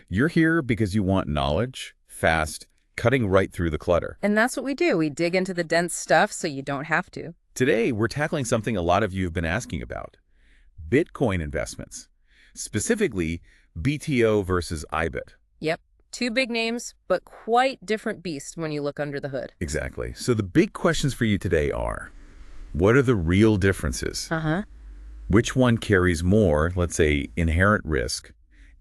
You're here because you want knowledge, fast, cutting right through the clutter. And that's what we do. We dig into the dense stuff so you don't have to. Today, we're tackling something a lot of you have been asking about: Bitcoin investments, specifically BTO versus IBIT. Yep. Two big names, but quite different beasts when you look under the hood. Exactly. So the big questions for you today are, what are the real differences? Which one carries more, let's say, inherent risk,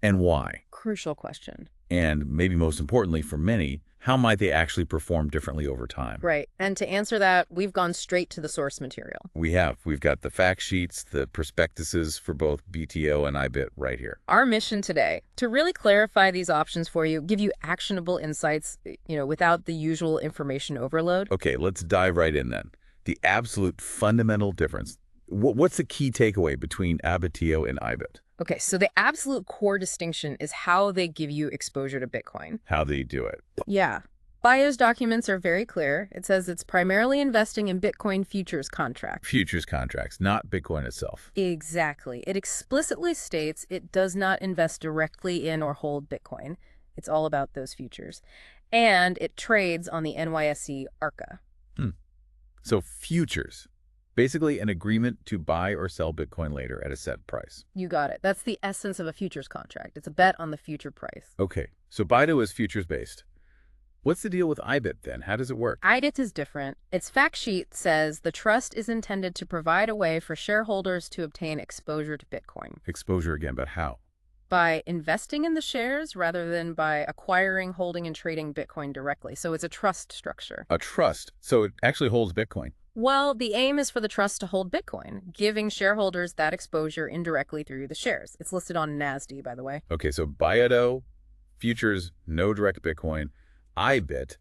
and why? Crucial question. And maybe most importantly for many, how might they actually perform differently over time? Right. And to answer that, we've gone straight to the source material. We have. We've got the fact sheets, the prospectuses for both BTO and IBIT right here. Our mission today, to really clarify these options for you, give you actionable insights, without the usual information overload. Okay, let's dive right in then. The absolute fundamental difference. What's the key takeaway between BTO and IBIT? Okay, so the absolute core distinction is how they give you exposure to Bitcoin. How they do it. Yeah. BIO's documents are very clear. It says it's primarily investing in Bitcoin futures contracts. Futures contracts, not Bitcoin itself. Exactly. It explicitly states it does not invest directly in or hold Bitcoin. It's all about those futures. And it trades on the NYSE ARCA. So futures. Basically an agreement to buy or sell Bitcoin later at a set price. You got it. That's the essence of a futures contract. It's a bet on the future price. Okay, so BITO is futures-based. What's the deal with IBIT then? How does it work? IBIT is different. Its fact sheet says the trust is intended to provide a way for shareholders to obtain exposure to Bitcoin. Exposure again, but how? By investing in the shares rather than by acquiring, holding, and trading Bitcoin directly. So it's a trust structure. A trust. So it actually holds Bitcoin. Well, the aim is for the trust to hold Bitcoin, giving shareholders that exposure indirectly through the shares. It's listed on NASD, by the way. Okay, so BITO, futures, no direct Bitcoin. IBIT,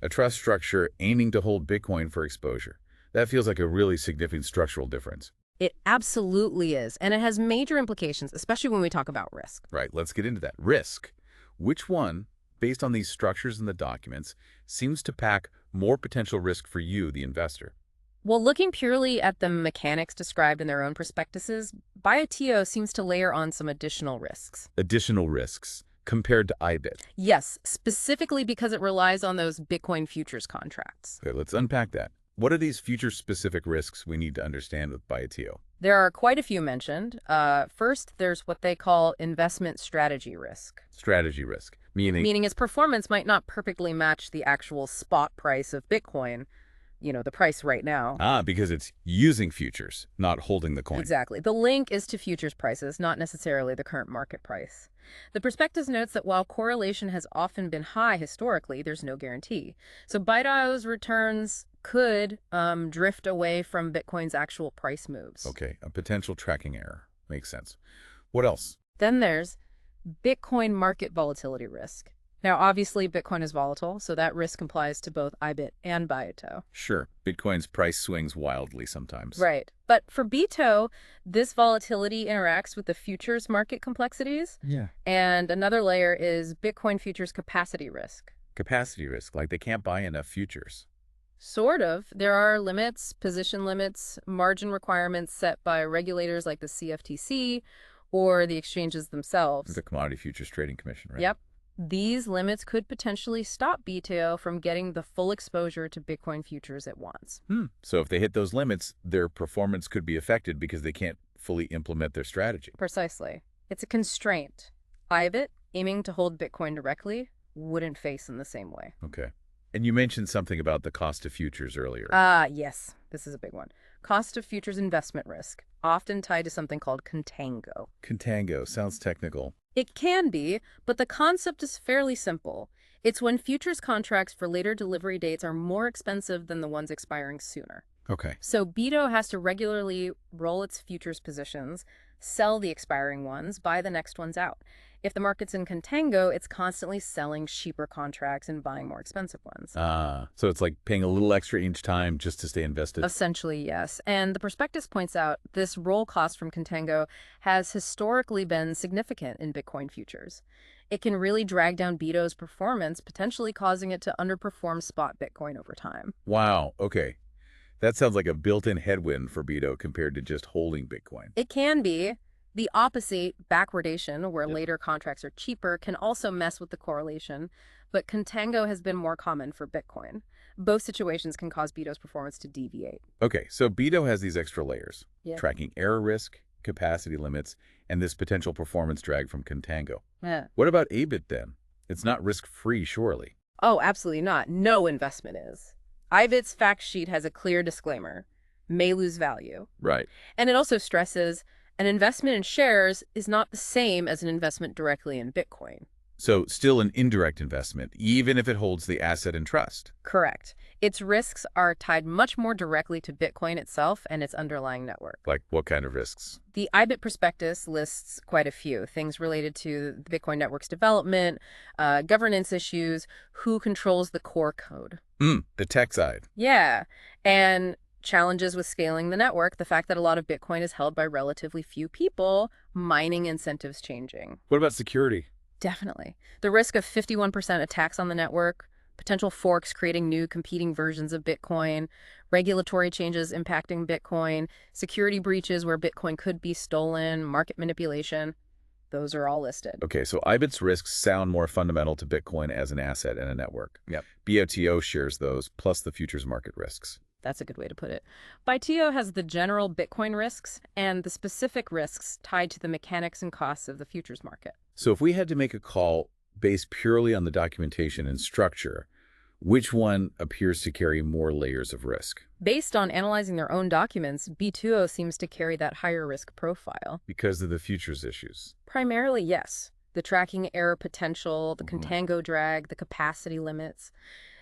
a trust structure aiming to hold Bitcoin for exposure. That feels like a really significant structural difference. It absolutely is, and it has major implications, especially when we talk about risk. Right, let's get into that. Risk. Which one, based on these structures in the documents, seems to pack more potential risk for you, the investor? Well, looking purely at the mechanics described in their own prospectuses, BITO seems to layer on some additional risks. Additional risks compared to IBIT. Yes, specifically because it relies on those Bitcoin futures contracts. Okay, let's unpack that. What are these future-specific risks we need to understand with BITO? There are quite a few mentioned. First, there's what they call investment strategy risk. Strategy risk, meaning Meaning its performance might not perfectly match the actual spot price of Bitcoin, the price right now. because it's using futures, not holding the coin. Exactly. The link is to futures prices, not necessarily the current market price. The prospectus notes that while correlation has often been high historically, there's no guarantee. So BITO's returns could drift away from Bitcoin's actual price moves. Okay, a potential tracking error. Makes sense. What else? Then there's Bitcoin market volatility risk. Now, obviously, Bitcoin is volatile, so that risk applies to both IBIT and BITO. Sure, Bitcoin's price swings wildly sometimes. Right. But for BITO, this volatility interacts with the futures market complexities. Yeah. And another layer is Bitcoin futures capacity risk. Capacity risk, like they can't buy enough futures. Sort of. There are limits, position limits, margin requirements set by regulators like the CFTC or the exchanges themselves. The Commodity Futures Trading Commission, right? Yep. These limits could potentially stop BITO from getting the full exposure to Bitcoin futures at once. So if they hit those limits, their performance could be affected because they can't fully implement their strategy. Precisely. It's a constraint. IBIT, aiming to hold Bitcoin directly, wouldn't face in the same way. Okay. And you mentioned something about the cost of futures earlier. Yes. This is a big one. Cost of futures investment risk, often tied to something called contango. Contango sounds technical. It can be, but the concept is fairly simple. It's when futures contracts for later delivery dates are more expensive than the ones expiring sooner. Okay. So BITO has to regularly roll its futures positions, sell the expiring ones, buy the next ones out. If the market's in contango, it's constantly selling cheaper contracts and buying more expensive ones. So it's like paying a little extra each time just to stay invested. Essentially, yes. And the prospectus points out this roll cost from contango has historically been significant in Bitcoin futures. It can really drag down BITO's performance, potentially causing it to underperform spot Bitcoin over time. Wow. Okay. That sounds like a built-in headwind for BITO compared to just holding Bitcoin. It can be. The opposite, backwardation, where Yep. later contracts are cheaper, can also mess with the correlation, but contango has been more common for Bitcoin. Both situations can cause BITO's performance to deviate. Okay, so BITO has these extra layers, Yeah. tracking error risk, capacity limits, and this potential performance drag from contango. Yeah. What about IBIT then? It's not risk-free, surely. Oh, absolutely not. No investment is. IBIT's fact sheet has a clear disclaimer: may lose value. Right. And it also stresses an investment in shares is not the same as an investment directly in Bitcoin. So still an indirect investment, even if it holds the asset in trust. Correct. Its risks are tied much more directly to Bitcoin itself and its underlying network. Like what kind of risks? The IBIT prospectus lists quite a few things related to the Bitcoin network's development, governance issues, who controls the core code. The tech side. Yeah, and challenges with scaling the network, the fact that a lot of Bitcoin is held by relatively few people, mining incentives changing. What about security? Definitely. The risk of 51% attacks on the network, potential forks creating new competing versions of Bitcoin, regulatory changes impacting Bitcoin, security breaches where Bitcoin could be stolen, market manipulation. Those are all listed. Okay, so IBIT's risks sound more fundamental to Bitcoin as an asset and a network. Yep. BITO shares those, plus the futures market risks. That's a good way to put it. BITO has the general Bitcoin risks and the specific risks tied to the mechanics and costs of the futures market. So if we had to make a call based purely on the documentation and structure, which one appears to carry more layers of risk? Based on analyzing their own documents, B2O seems to carry that higher risk profile. Because of the futures issues. Primarily, yes. The tracking error potential, the contango drag, the capacity limits.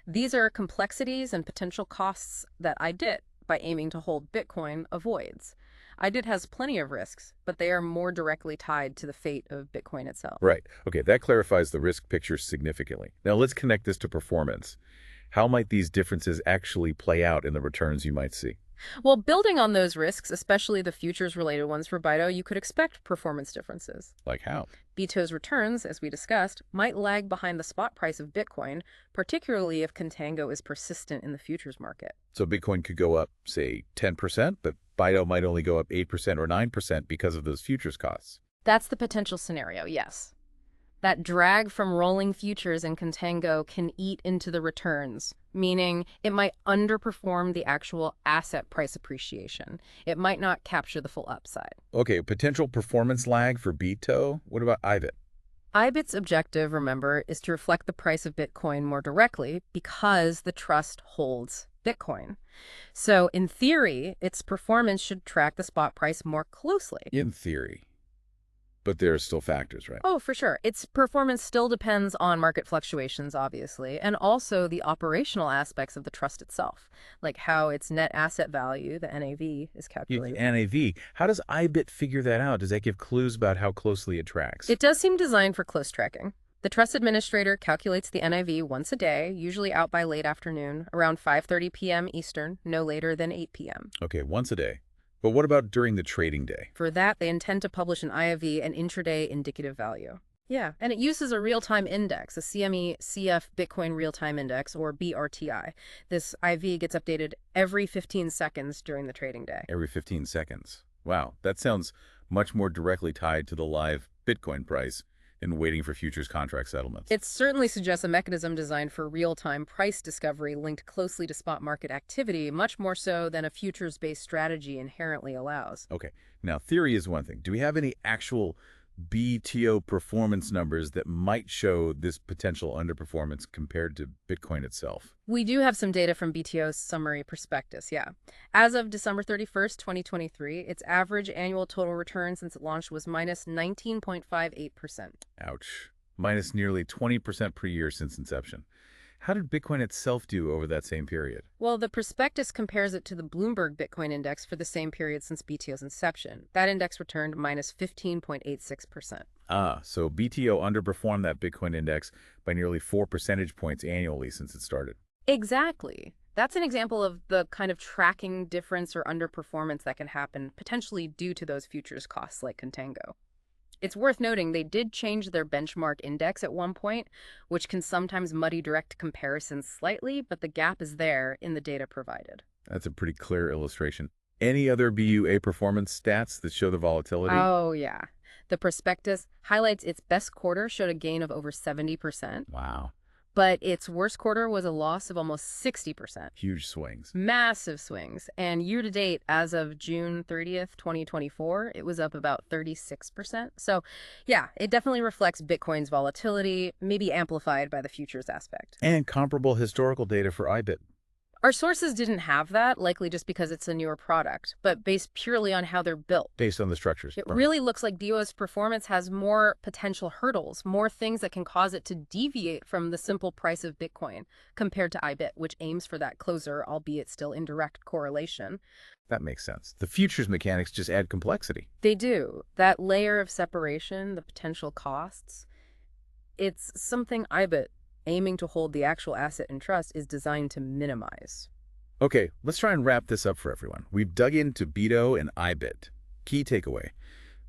These are complexities and potential costs that IBIT, by aiming to hold Bitcoin, avoids. IBIT has plenty of risks, but they are more directly tied to the fate of Bitcoin itself. Right. Okay, that clarifies the risk picture significantly. Now let's connect this to performance. How might these differences actually play out in the returns you might see? Well, building on those risks, especially the futures-related ones for BITO, you could expect performance differences. Like how? BITO's returns, as we discussed, might lag behind the spot price of Bitcoin, particularly if contango is persistent in the futures market. So Bitcoin could go up, say, 10%, but BITO might only go up 8% or 9% because of those futures costs. That's the potential scenario, yes. That drag from rolling futures and contango can eat into the returns, meaning it might underperform the actual asset price appreciation. It might not capture the full upside. Okay, potential performance lag for BITO. What about IBIT? IBIT's objective, remember, is to reflect the price of Bitcoin more directly because the trust holds Bitcoin. So, in theory, its performance should track the spot price more closely. In theory. But there are still factors, right? Oh, for sure. Its performance still depends on market fluctuations, obviously, and also the operational aspects of the trust itself, like how its net asset value, the NAV, is calculated. NAV. How does IBIT figure that out? Does that give clues about how closely it tracks? It does seem designed for close tracking. The trust administrator calculates the NAV once a day, usually out by late afternoon, around 5:30 p.m. Eastern, no later than 8 p.m. Okay, once a day. But what about during the trading day? For that, they intend to publish an IIV, an intraday indicative value. Yeah, and it uses a real-time index, a CME CF Bitcoin Real-Time Index, or BRTI. This IV gets updated every 15 seconds during the trading day. Every 15 seconds. Wow, that sounds much more directly tied to the live Bitcoin price and waiting for futures contract settlements. It certainly suggests a mechanism designed for real-time price discovery linked closely to spot market activity, much more so than a futures-based strategy inherently allows. Okay, now theory is one thing. Do we have any actual BTO performance numbers that might show this potential underperformance compared to Bitcoin itself? We do have some data from BTO's summary prospectus, yeah. As of December 31st, 2023, its average annual total return since it launched was minus 19.58%. Ouch. Minus nearly 20% per year since inception. How did Bitcoin itself do over that same period? Well, the prospectus compares it to the Bloomberg Bitcoin Index for the same period since BTO's inception. That index returned minus 15.86%. So BTO underperformed that Bitcoin index by nearly 4 percentage points annually since it started. Exactly. That's an example of the kind of tracking difference or underperformance that can happen potentially due to those futures costs like contango. It's worth noting they did change their benchmark index at one point, which can sometimes muddy direct comparisons slightly, but the gap is there in the data provided. That's a pretty clear illustration. Any other BUA performance stats that show the volatility? Oh, yeah. The prospectus highlights its best quarter showed a gain of over 70%, Wow, but its worst quarter was a loss of almost 60%. huge swings. Massive swings. And year to date, as of June 30th, 2024, it was up about 36%. So, yeah, it definitely reflects Bitcoin's volatility, maybe amplified by the futures aspect. And comparable historical data for IBIT, Our sources didn't have that, likely just because it's a newer product, but based purely on how they're built. based on the structures. It Perfect. really looks like DO's performance has more potential hurdles, more things that can cause it to deviate from the simple price of Bitcoin compared to IBIT, which aims for that closer, albeit still indirect correlation. That makes sense. The futures mechanics just add complexity. They do. That layer of separation, the potential costs, it's something IBIT, aiming to hold the actual asset in trust, is designed to minimize. Okay, let's try and wrap this up for everyone. We've dug into BITO and IBIT. Key takeaway.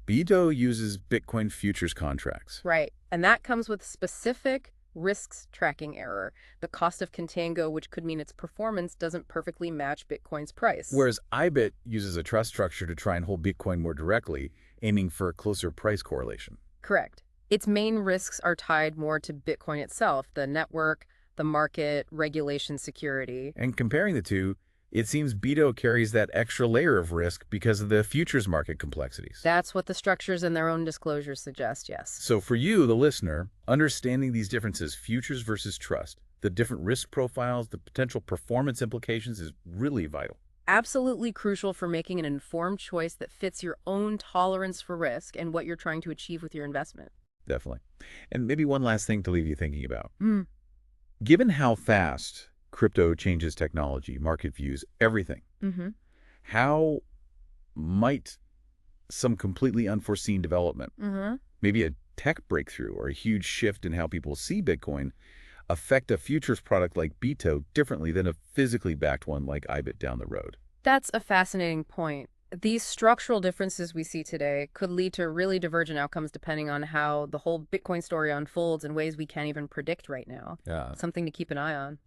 BITO uses Bitcoin futures contracts, Right. And that comes with specific risks tracking error, the cost of contango, which could mean its performance doesn't perfectly match Bitcoin's price. whereas IBIT uses a trust structure to try and hold Bitcoin more directly, aiming for a closer price correlation. Correct. Its main risks are tied more to Bitcoin itself, the network, the market, regulation, security. And comparing the two, it seems BITO carries that extra layer of risk because of the futures market complexities. That's what the structures in their own disclosures suggest, yes. So for you, the listener, understanding these differences, futures versus trust, the different risk profiles, the potential performance implications is really vital. Absolutely crucial for making an informed choice that fits your own tolerance for risk and what you're trying to achieve with your investment. Definitely. And maybe one last thing to leave you thinking about. Hmm. Given how fast crypto changes technology, market views, everything, Mm-hmm. how might some completely unforeseen development, Mm-hmm. maybe a tech breakthrough or a huge shift in how people see Bitcoin, affect a futures product like BITO differently than a physically backed one like IBIT down the road? That's a fascinating point. These structural differences we see today could lead to really divergent outcomes depending on how the whole Bitcoin story unfolds in ways we can't even predict right now. Yeah. Something to keep an eye on.